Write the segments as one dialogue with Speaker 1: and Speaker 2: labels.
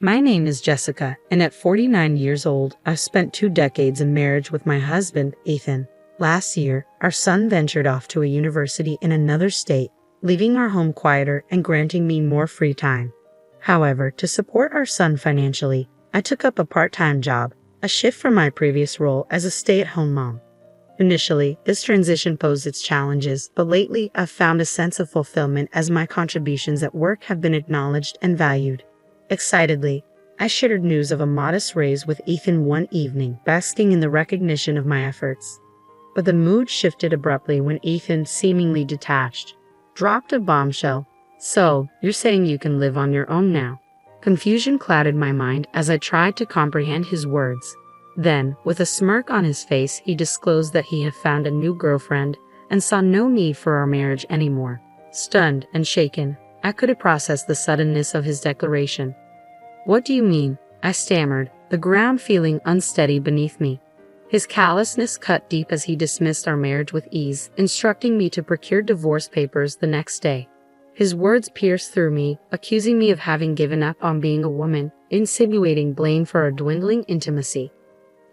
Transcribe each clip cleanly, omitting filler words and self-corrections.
Speaker 1: My name is Jessica, and at 49 years old, I've spent 2 decades in marriage with my husband, Ethan. Last year, our son ventured off to a university in another state, leaving our home quieter and granting me more free time. However, to support our son financially, I took up a part-time job, a shift from my previous role as a stay-at-home mom. Initially, this transition posed its challenges, but lately I've found a sense of fulfillment as my contributions at work have been acknowledged and valued. Excitedly, I shared news of a modest raise with Ethan one evening, basking in the recognition of my efforts. But the mood shifted abruptly when Ethan, seemingly detached, dropped a bombshell. "So, you're saying you can live on your own now?" Confusion clouded my mind as I tried to comprehend his words. Then, with a smirk on his face, he disclosed that he had found a new girlfriend and saw no need for our marriage anymore. Stunned and shaken, I couldn't process the suddenness of his declaration. "What do you mean?" I stammered, the ground feeling unsteady beneath me. His callousness cut deep as he dismissed our marriage with ease, instructing me to procure divorce papers the next day. His words pierced through me, accusing me of having given up on being a woman, insinuating blame for our dwindling intimacy.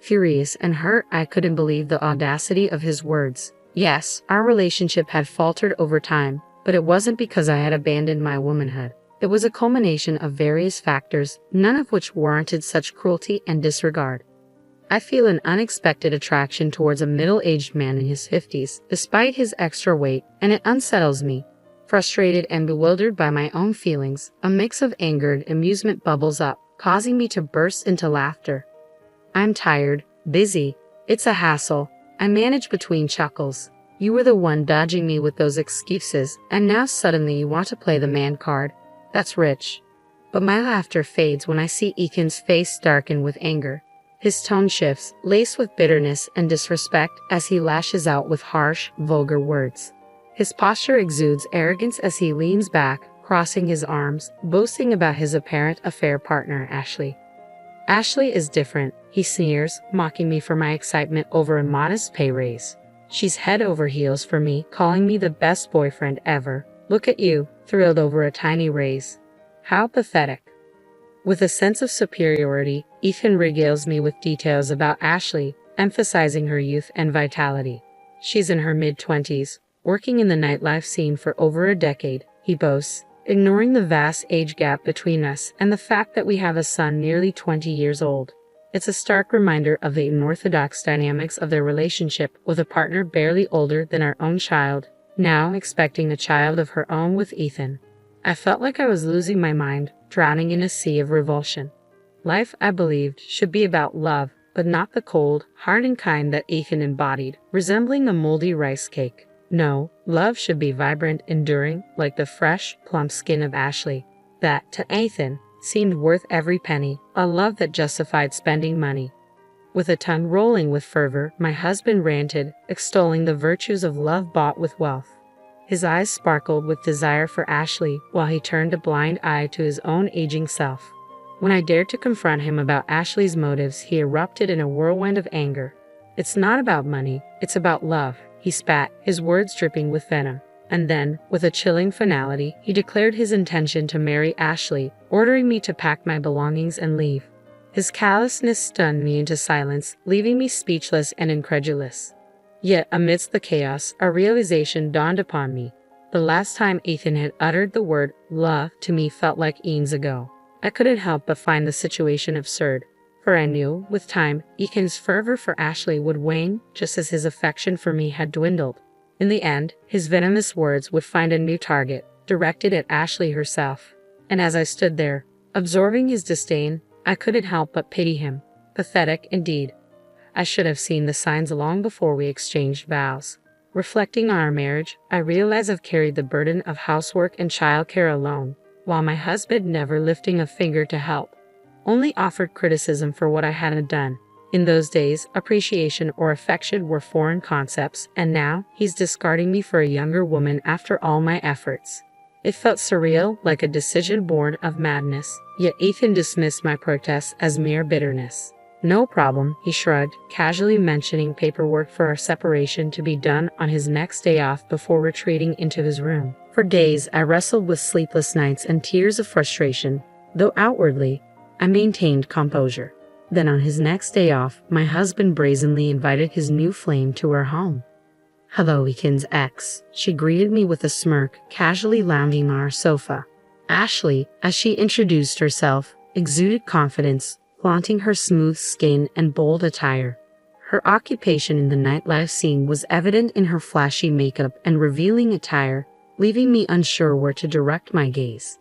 Speaker 1: Furious and hurt, I couldn't believe the audacity of his words. Yes, our relationship had faltered over time, but it wasn't because I had abandoned my womanhood. It was a culmination of various factors, none of which warranted such cruelty and disregard. I feel an unexpected attraction towards a middle-aged man in his 50s, despite his extra weight, and it unsettles me. Frustrated and bewildered by my own feelings, a mix of anger and amusement bubbles up, causing me to burst into laughter. "I'm tired, busy. It's a hassle," I manage between chuckles. "You were the one dodging me with those excuses, and now suddenly you want to play the man card. That's rich." But my laughter fades when I see Ethan's face darken with anger. His tone shifts, laced with bitterness and disrespect, as he lashes out with harsh, vulgar words. His posture exudes arrogance as he leans back, crossing his arms, boasting about his apparent affair partner, Ashley. "Ashley is different," he sneers, mocking me for my excitement over a modest pay raise. "She's head over heels for me, calling me the best boyfriend ever. Look at you, thrilled over a tiny raise. How pathetic." With a sense of superiority, Ethan regales me with details about Ashley, emphasizing her youth and vitality. "She's in her mid-20s, working in the nightlife scene for over a decade," he boasts, ignoring the vast age gap between us and the fact that we have a son nearly 20 years old. It's a stark reminder of the unorthodox dynamics of their relationship, with a partner barely older than our own child, now expecting a child of her own with Ethan. I felt like I was losing my mind, drowning in a sea of revulsion. Life, I believed, should be about love, but not the cold, hardened kind that Ethan embodied, resembling a moldy rice cake. No, love should be vibrant, enduring, like the fresh, plump skin of Ashley. That, to Ethan, seemed worth every penny, a love that justified spending money. With a tongue rolling with fervor, my husband ranted, extolling the virtues of love bought with wealth. His eyes sparkled with desire for Ashley, while he turned a blind eye to his own aging self. When I dared to confront him about Ashley's motives, he erupted in a whirlwind of anger. "It's not about money, it's about love," he spat, his words dripping with venom. And then, with a chilling finality, he declared his intention to marry Ashley, ordering me to pack my belongings and leave. His callousness stunned me into silence, leaving me speechless and incredulous. Yet, amidst the chaos, a realization dawned upon me. The last time Ethan had uttered the word love to me felt like eons ago. I couldn't help but find the situation absurd, for I knew, with time, Ethan's fervor for Ashley would wane, just as his affection for me had dwindled. In the end, his venomous words would find a new target, directed at Ashley herself. And as I stood there, absorbing his disdain, I couldn't help but pity him. Pathetic indeed. I should have seen the signs long before we exchanged vows. Reflecting on our marriage, I realize I've carried the burden of housework and childcare alone, while my husband never lifting a finger to help, only offered criticism for what I hadn't done. In those days, appreciation or affection were foreign concepts, and now he's discarding me for a younger woman after all my efforts. It felt surreal, like a decision born of madness, yet Ethan dismissed my protests as mere bitterness. "No problem," he shrugged, casually mentioning paperwork for our separation to be done on his next day off before retreating into his room. For days, I wrestled with sleepless nights and tears of frustration, though outwardly, I maintained composure. Then on his next day off, my husband brazenly invited his new flame to our home. "Hello, Ethan's ex," she greeted me with a smirk, casually lounging on our sofa. Ashley, as she introduced herself, exuded confidence, flaunting her smooth skin and bold attire. Her occupation in the nightlife scene was evident in her flashy makeup and revealing attire, leaving me unsure where to direct my gaze.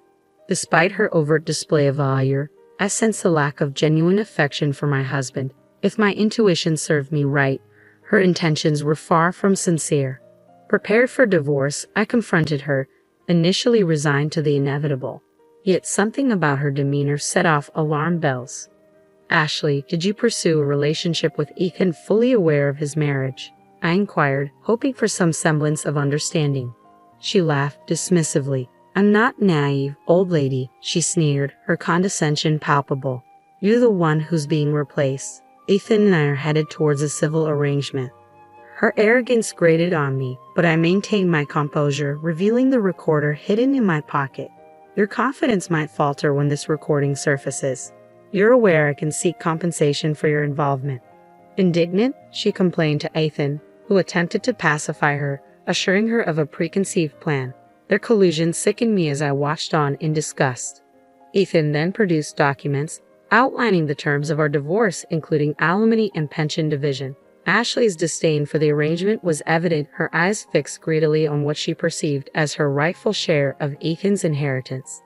Speaker 1: Despite her overt display of allure, I sensed a lack of genuine affection for my husband. If my intuition served me right, her intentions were far from sincere. Prepared for divorce, I confronted her, initially resigned to the inevitable. Yet something about her demeanor set off alarm bells. "Ashley, did you pursue a relationship with Ethan fully aware of his marriage?" I inquired, hoping for some semblance of understanding. She laughed dismissively. "I'm not naive, old lady," she sneered, her condescension palpable. "You're the one who's being replaced. Ethan and I are headed towards a civil arrangement." Her arrogance grated on me, but I maintained my composure, revealing the recorder hidden in my pocket. "Your confidence might falter when this recording surfaces. You're aware I can seek compensation for your involvement." Indignant, she complained to Ethan, who attempted to pacify her, assuring her of a preconceived plan. Their collusion sickened me as I watched on in disgust. Ethan then produced documents outlining the terms of our divorce, including alimony and pension division. Ashley's disdain for the arrangement was evident, her eyes fixed greedily on what she perceived as her rightful share of Ethan's inheritance.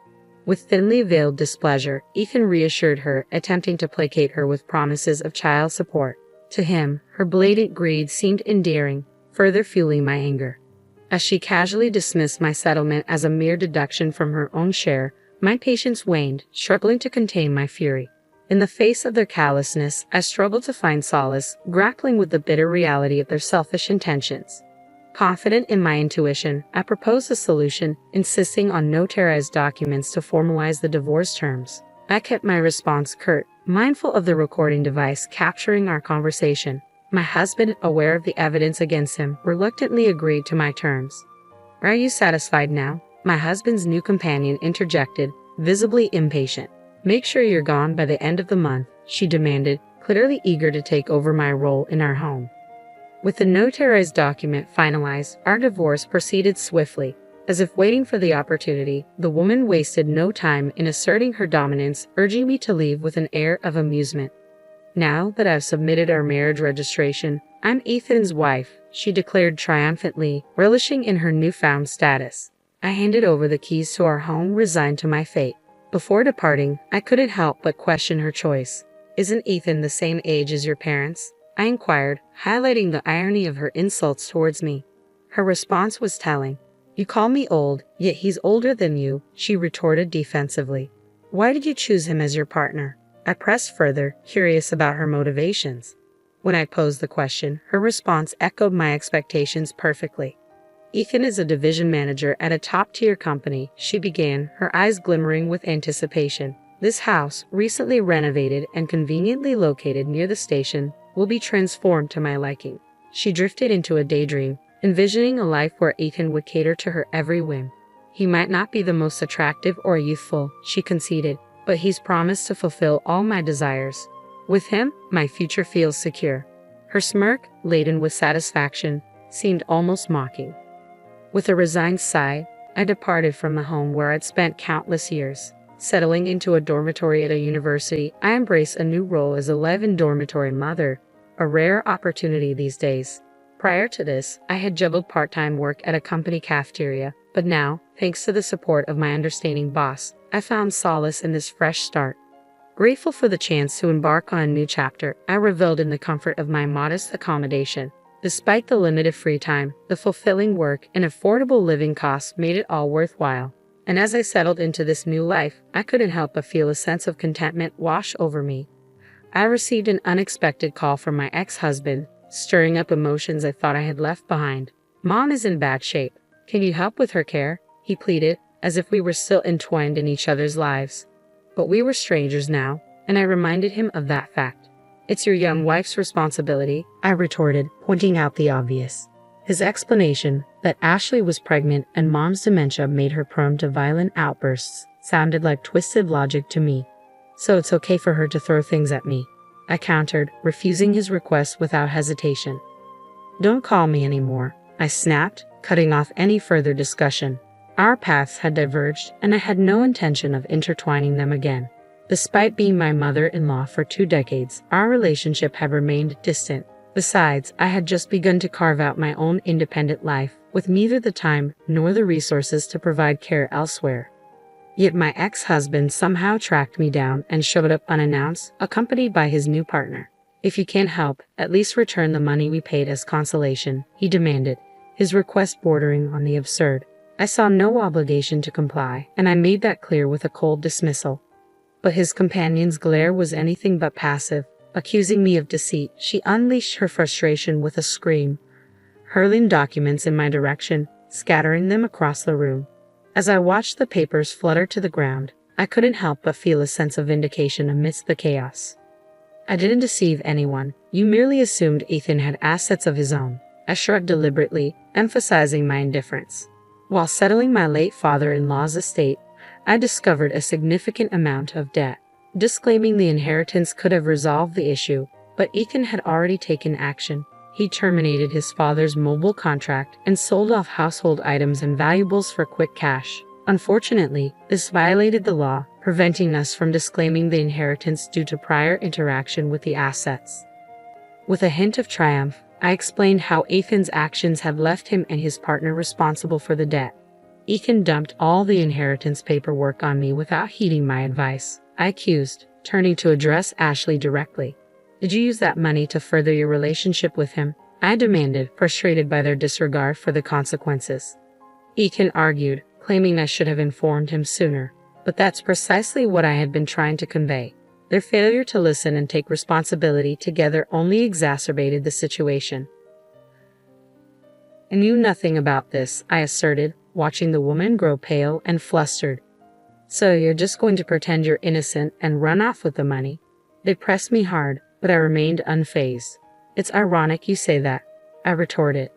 Speaker 1: With thinly veiled displeasure, Ethan reassured her, attempting to placate her with promises of child support. To him, her blatant greed seemed endearing, further fueling my anger. As she casually dismissed my settlement as a mere deduction from her own share, my patience waned, struggling to contain my fury. In the face of their callousness, I struggled to find solace, grappling with the bitter reality of their selfish intentions. Confident in my intuition, I proposed a solution, insisting on notarized documents to formalize the divorce terms. I kept my response curt, mindful of the recording device capturing our conversation. My husband, aware of the evidence against him, reluctantly agreed to my terms. "Are you satisfied now?" my husband's new companion interjected, visibly impatient. "Make sure you're gone by the end of the month," she demanded, clearly eager to take over my role in our home. With the notarized document finalized, our divorce proceeded swiftly. As if waiting for the opportunity, the woman wasted no time in asserting her dominance, urging me to leave with an air of amusement. "Now that I've submitted our marriage registration, I'm Ethan's wife," she declared triumphantly, relishing in her newfound status. I handed over the keys to our home, resigned to my fate. Before departing, I couldn't help but question her choice. "Isn't Ethan the same age as your parents?" I inquired, highlighting the irony of her insults towards me. Her response was telling. "You call me old, yet he's older than you," she retorted defensively. "Why did you choose him as your partner?" I pressed further, curious about her motivations. When I posed the question, her response echoed my expectations perfectly. "Ethan is a division manager at a top-tier company," she began, her eyes glimmering with anticipation. "This house, recently renovated and conveniently located near the station, will be transformed to my liking." She drifted into a daydream, envisioning a life where Ethan would cater to her every whim. "He might not be the most attractive or youthful," she conceded, "but he's promised to fulfill all my desires. With him, my future feels secure." Her smirk, laden with satisfaction, seemed almost mocking. With a resigned sigh, I departed from the home where I'd spent countless years. Settling into a dormitory at a university, I embraced a new role as a live-in dormitory mother, a rare opportunity these days. Prior to this, I had juggled part-time work at a company cafeteria, but now, thanks to the support of my understanding boss, I found solace in this fresh start. Grateful for the chance to embark on a new chapter, I reveled in the comfort of my modest accommodation. Despite the limited free time, the fulfilling work and affordable living costs made it all worthwhile. And as I settled into this new life, I couldn't help but feel a sense of contentment wash over me. I received an unexpected call from my ex-husband, stirring up emotions I thought I had left behind. "Mom is in bad shape. Can you help with her care?" he pleaded, as if we were still entwined in each other's lives. But we were strangers now, and I reminded him of that fact. "It's your young wife's responsibility," I retorted, pointing out the obvious. His explanation, that Ashley was pregnant and Mom's dementia made her prone to violent outbursts, sounded like twisted logic to me. so it's okay for her to throw things at me," I countered, refusing his request without hesitation. "Don't call me anymore," I snapped, cutting off any further discussion. Our paths had diverged, and I had no intention of intertwining them again. Despite being my mother-in-law for 2 decades, our relationship had remained distant. Besides, I had just begun to carve out my own independent life, with neither the time nor the resources to provide care elsewhere. Yet my ex-husband somehow tracked me down and showed up unannounced, accompanied by his new partner. "If you can't help, at least return the money we paid as consolation," he demanded, his request bordering on the absurd. I saw no obligation to comply, and I made that clear with a cold dismissal. But his companion's glare was anything but passive. Accusing me of deceit, she unleashed her frustration with a scream, hurling documents in my direction, scattering them across the room. As I watched the papers flutter to the ground, I couldn't help but feel a sense of vindication amidst the chaos. "I didn't deceive anyone. You merely assumed Ethan had assets of his own," I shrugged deliberately, emphasizing my indifference. While settling my late father-in-law's estate, I discovered a significant amount of debt. Disclaiming the inheritance could have resolved the issue, but Ethan had already taken action. He terminated his father's mobile contract and sold off household items and valuables for quick cash. Unfortunately, this violated the law, preventing us from disclaiming the inheritance due to prior interaction with the assets. With a hint of triumph, I explained how Ethan's actions had left him and his partner responsible for the debt. Ethan dumped all the inheritance paperwork on me without heeding my advice, I accused, turning to address Ashley directly. "Did you use that money to further your relationship with him?" I demanded, frustrated by their disregard for the consequences. Ethan argued, claiming I should have informed him sooner. But that's precisely what I had been trying to convey. Their failure to listen and take responsibility together only exacerbated the situation. "I knew nothing about this," I asserted, watching the woman grow pale and flustered. "So you're just going to pretend you're innocent and run off with the money?" They pressed me hard, but I remained unfazed. "It's ironic you say that," I retorted.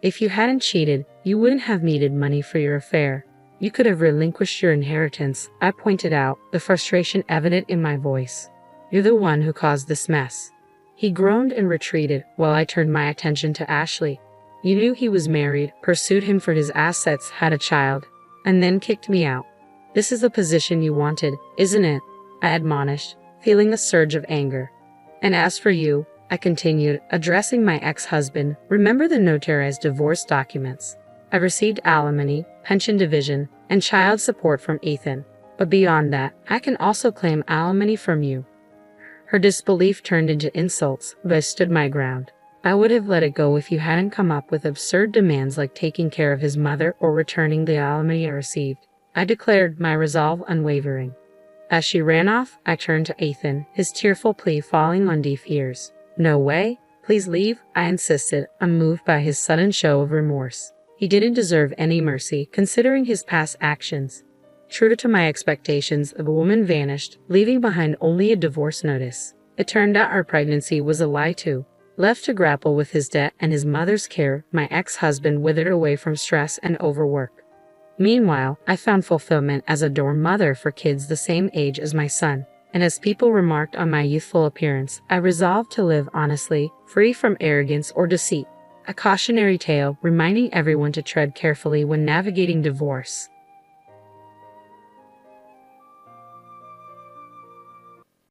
Speaker 1: "If you hadn't cheated, you wouldn't have needed money for your affair. You could have relinquished your inheritance," I pointed out, the frustration evident in my voice. "You're the one who caused this mess." He groaned and retreated, while I turned my attention to Ashley. "You knew he was married, pursued him for his assets, had a child, and then kicked me out. This is the position you wanted, isn't it?" I admonished, feeling a surge of anger. "And as for you," I continued, addressing my ex-husband, "remember the notarized divorce documents. I received alimony, pension division, and child support from Ethan. But beyond that, I can also claim alimony from you." Her disbelief turned into insults, but I stood my ground. "I would have let it go if you hadn't come up with absurd demands like taking care of his mother or returning the alimony I received," I declared, my resolve unwavering. As she ran off, I turned to Ethan, his tearful plea falling on deaf ears. "No way. Please leave," I insisted, unmoved by his sudden show of remorse. He didn't deserve any mercy, considering his past actions. True to my expectations, the woman vanished, leaving behind only a divorce notice. It turned out our pregnancy was a lie too. Left to grapple with his debt and his mother's care, my ex-husband withered away from stress and overwork. Meanwhile, I found fulfillment as a dorm mother for kids the same age as my son, and as people remarked on my youthful appearance, I resolved to live honestly, free from arrogance or deceit. A cautionary tale reminding everyone to tread carefully when navigating divorce.